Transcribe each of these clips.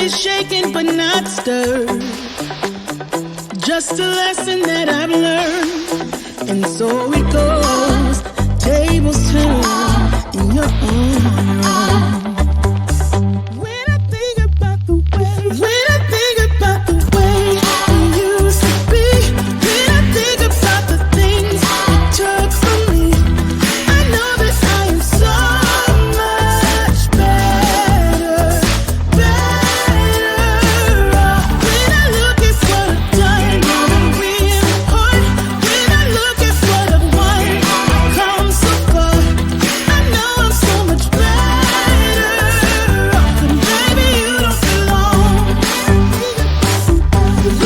Gently shaken but not stirred. Just a lesson that I've learned. And so it goes. Tables turn in your own. When I think about the way we used to be, when I think about the things you took from me, I know that I am so much better off. When I look at what I've done, now that we're apart, when I look at what I've won, I've come so far. I know I'm so much better off, and baby, you don't belong.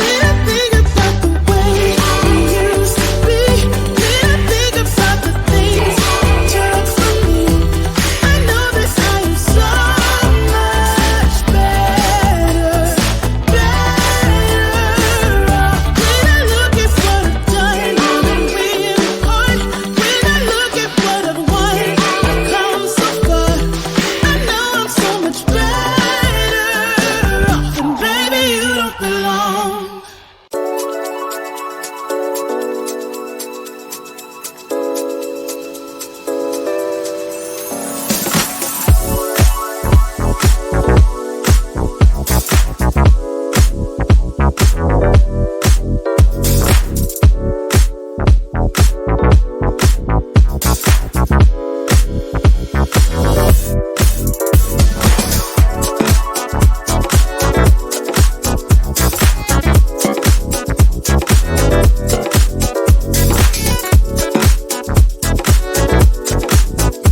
When I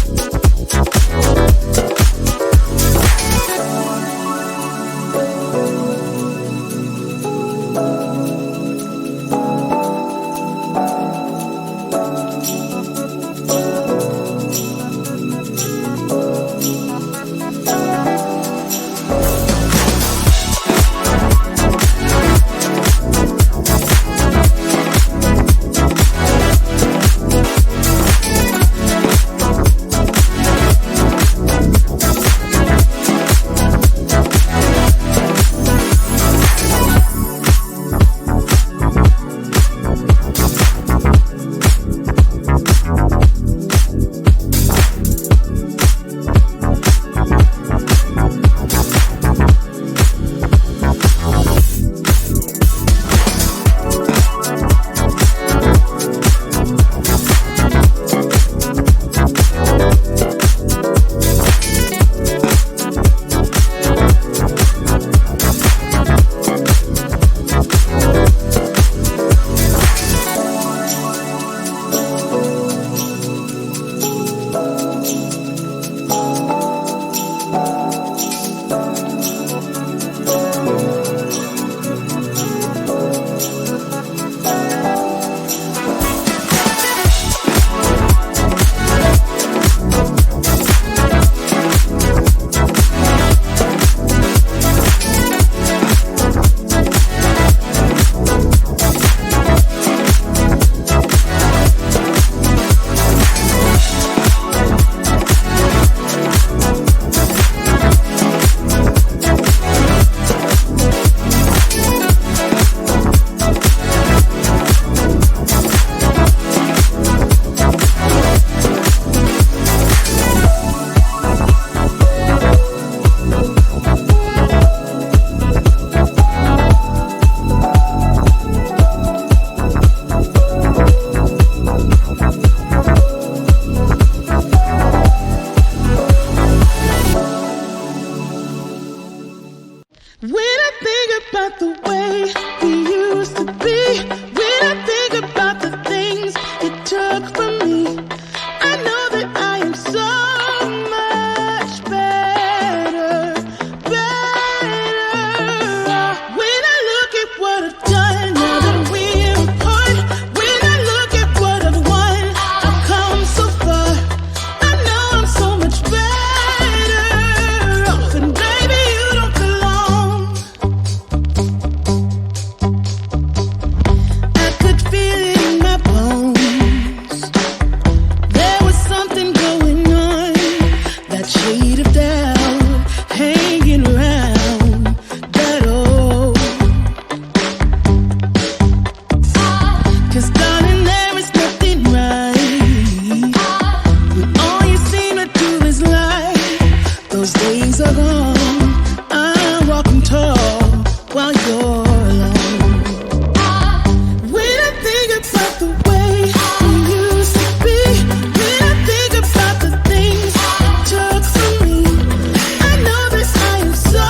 think about the way we used to be, when I think about the things you took from me, I know that I am so much better off. When I look at what I've done, now that we're apart, when I look at what I've won, I've come so far. I know I'm so much better off, and baby, you don't belong. When I think about the way we used to be, when I think about the things you took from me, I know that I am so much better off. When I look at what I've done, now that we're apart, when I look at what I've won, I've come so far. I know I'm so much better off, and baby, you don't belong. I could feel it in my bones. There was something going on, that shade of doubt hanging those days are gone. I'm walking tall while you're alone. When I think about the way we used to be, when I think about the things you took from me, I know that I am so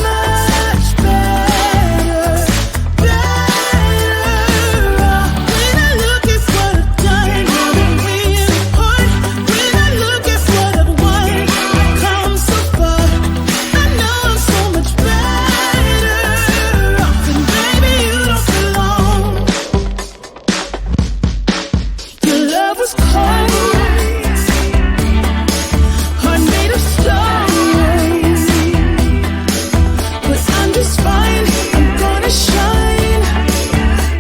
much better off. When I look at what I've done, now that we're apart, when I look at what I've won, I've come so far. I know I'm so much better off, and baby, you don't belong. Your love was cold, heart made of stone, but I'm just fine. I'm gonna shine.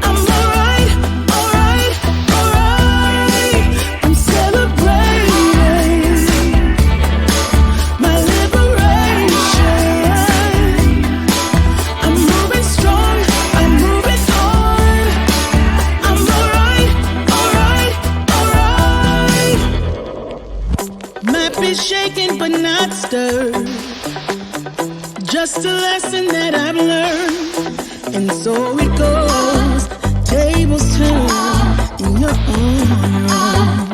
I'm alright, alright, alright. I'm celebrating my liberation. I'm moving strong, I'm moving on. I'm alright, alright, alright. Might be shaken but not stirred. Just a lesson that I've learned. And so it goes. Tables turn in your own.